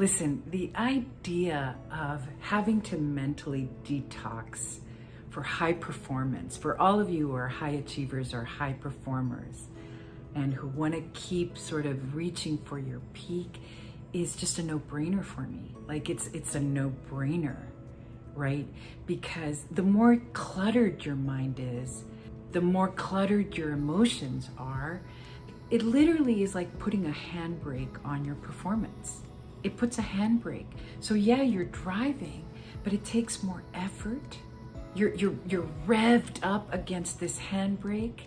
Listen, the idea of having to mentally detox for high performance, for all of you who are high achievers or high performers and who want to keep sort of reaching for your peak, is just a no-brainer for me. Like it's a no-brainer, right? Because the more cluttered your mind is, the more cluttered your emotions are. It literally is like putting a handbrake on your performance. It puts a handbrake. So yeah, you're driving, but it takes more effort. You're revved up against this handbrake,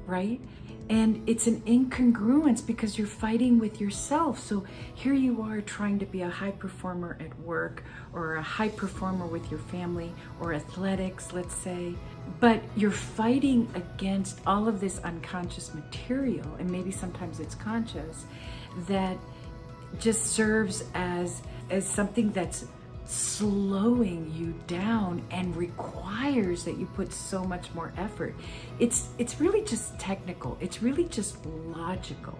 right? And it's an incongruence because you're fighting with yourself. So here you are trying to be a high performer at work or a high performer with your family or athletics, let's say, but you're fighting against all of this unconscious material, and maybe sometimes it's conscious, that just serves as something that's slowing you down and requires that you put so much more effort. It's really just technical. It's really just logical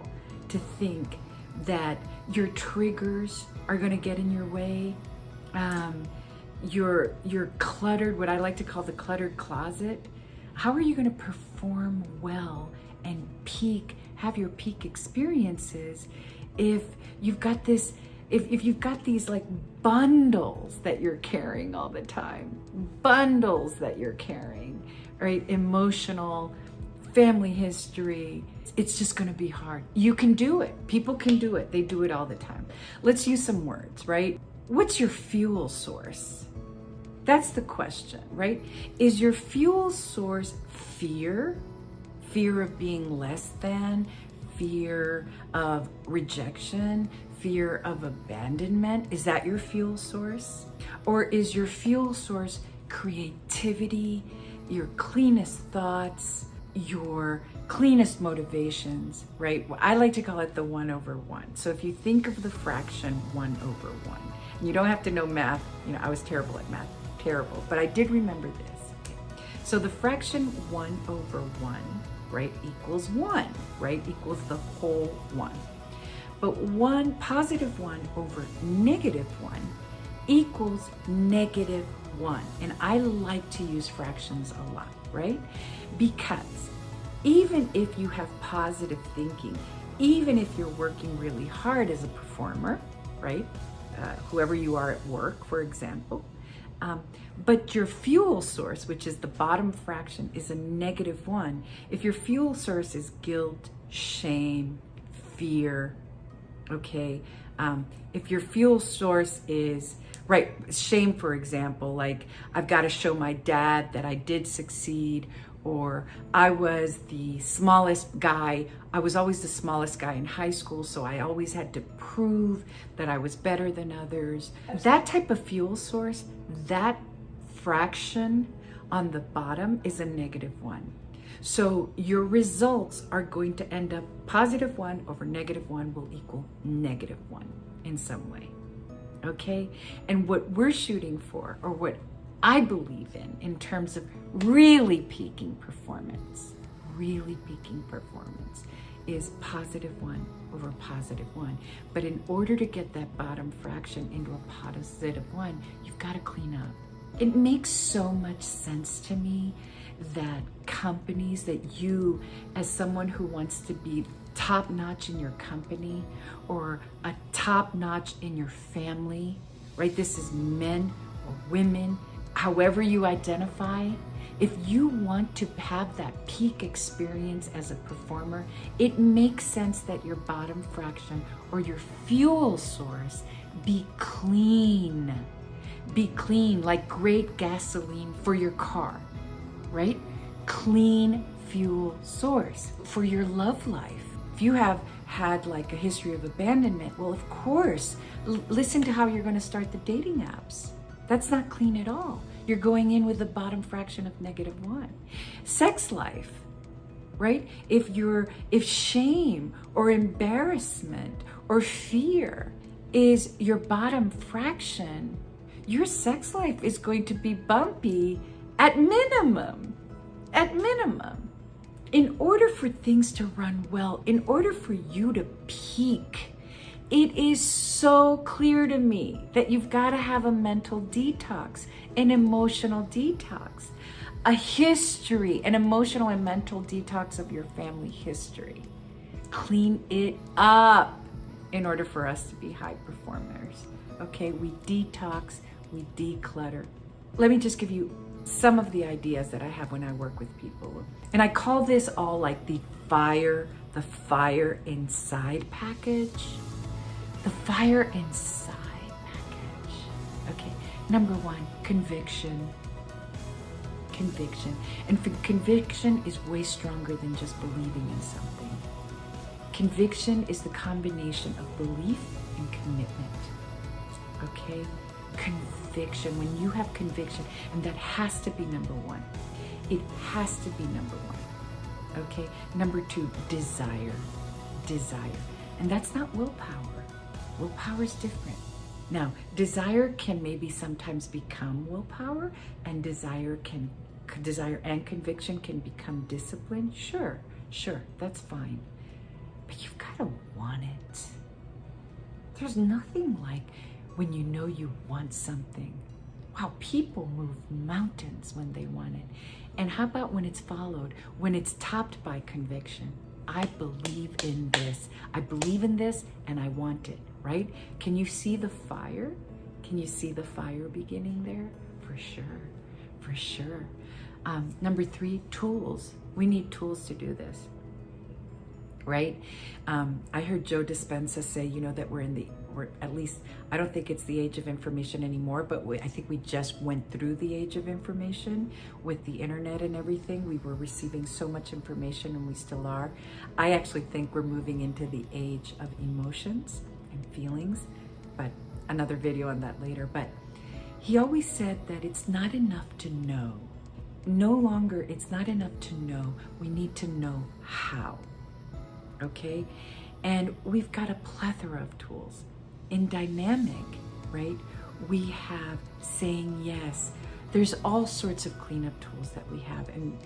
to think that your triggers are going to get in your way. Your cluttered, what I like to call the cluttered closet. How are you going to perform well and have your peak experiences if you've got this, if you've got these like bundles that you're carrying all the time, bundles that you're carrying, right? Emotional, family history. It's just going to be hard. You can do it. People can do it. They do it all the time. Let's use some words, right? What's your fuel source? That's the question, right? Is your fuel source fear? Fear of being less than? Fear of rejection? Fear of abandonment? Is that your fuel source? Or is your fuel source creativity, your cleanest thoughts, your cleanest motivations, right? I like to call it the 1/1. So if you think of the fraction 1/1, and you don't have to know math, I was terrible at math, but I did remember this. So the fraction 1/1, right, equals 1, right, equals the whole 1. But positive 1 over negative 1 equals -1. And I like to use fractions a lot, right? Because even if you have positive thinking, even if you're working really hard as a performer, right? Whoever you are at work, for example, but your fuel source, which is the bottom fraction, is a -1. If your fuel source is guilt, shame, fear, okay, if your fuel source is, right, shame, for example, like I've got to show my dad that I did succeed, or I was the smallest guy. I was always the smallest guy in high school, so I always had to prove that I was better than others. That type of fuel source, that fraction on the bottom is a -1. So your results are going to end up positive 1 over -1 will equal -1 in some way, okay? And what we're shooting for, or what I believe in terms of really peaking performance, is positive 1 over positive 1. But in order to get that bottom fraction into a positive 1, you've got to clean up. It makes so much sense to me that companies, that you, as someone who wants to be top-notch in your company or a top-notch in your family, right? This is men or women, however you identify. If you want to have that peak experience as a performer, it makes sense that your bottom fraction or your fuel source be clean. Be clean, like great gasoline for your car, right? Clean fuel source for your love life. If you have had like a history of abandonment, well, of course, listen to how you're going to start the dating apps. That's not clean at all. You're going in with the bottom fraction of -1. Sex life, right? If shame or embarrassment or fear is your bottom fraction, your sex life is going to be bumpy at minimum. In order for things to run well, in order for you to peak It is so clear to me that you've got to have a mental detox, an emotional detox, a history, an emotional and mental detox of your family history. Clean it up in order for us to be high performers. Okay, we detox, we declutter. Let me just give you some of the ideas that I have when I work with people. And I call this all like the fire inside package. The fire inside package. Okay, number one, conviction. Conviction. And conviction is way stronger than just believing in something. Conviction is the combination of belief and commitment. Okay? Conviction. When you have conviction, and that has to be number one. It has to be number one. Okay? Number two, desire. Desire. And that's not willpower. Willpower is different. Now, desire can maybe sometimes become willpower, and desire and conviction can become discipline. Sure, that's fine. But you've got to want it. There's nothing like when you know you want something. Wow, people move mountains when they want it. And how about when it's followed, when it's topped by conviction? I believe in this. I believe in this and I want it, right? Can you see the fire? Can you see the fire beginning there? For sure, for sure. Number three, tools. We need tools to do this, right? I heard Joe Dispenza say, that we're at least, I don't think it's the age of information anymore, but I think we just went through the age of information with the internet and everything. We were receiving so much information, and we still are. I actually think we're moving into the age of emotions and feelings, but another video on that later. But he always said that it's not enough to know. No longer, it's not enough to know. We need to know how, okay? And we've got a plethora of tools. In dynamic, right, we have saying yes. There's all sorts of cleanup tools that we have, and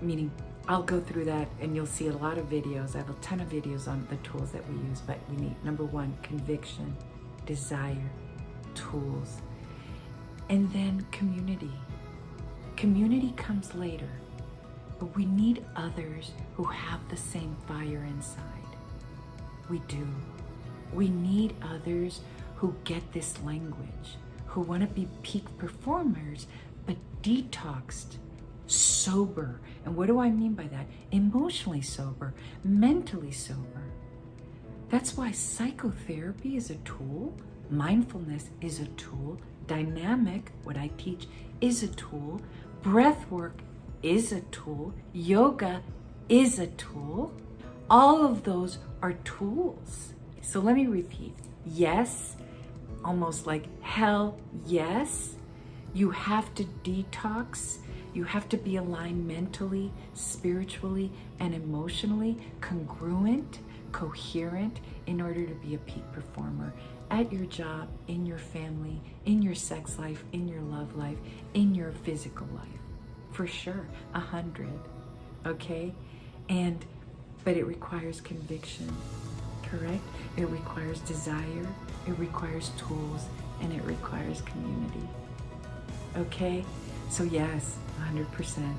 meaning I'll go through that and you'll see a lot of videos. I have a ton of videos on the tools that we use, but we need, number one, conviction, desire, tools, and then community. Community comes later, but we need others who have the same fire inside. We do. We need others who get this language, who want to be peak performers, but detoxed, sober. And what do I mean by that? Emotionally sober, mentally sober. That's why psychotherapy is a tool, mindfulness is a tool, dynamic, what I teach, is a tool, breathwork is a tool, yoga is a tool. All of those are tools. So let me repeat. Yes, almost like hell yes. You have to detox. You have to be aligned mentally, spiritually, and emotionally, congruent, coherent, in order to be a peak performer at your job, in your family, in your sex life, in your love life, in your physical life. For sure, 100, okay? But it requires conviction. Correct? It requires desire, it requires tools, and it requires community. Okay? So yes, 100%, 100%.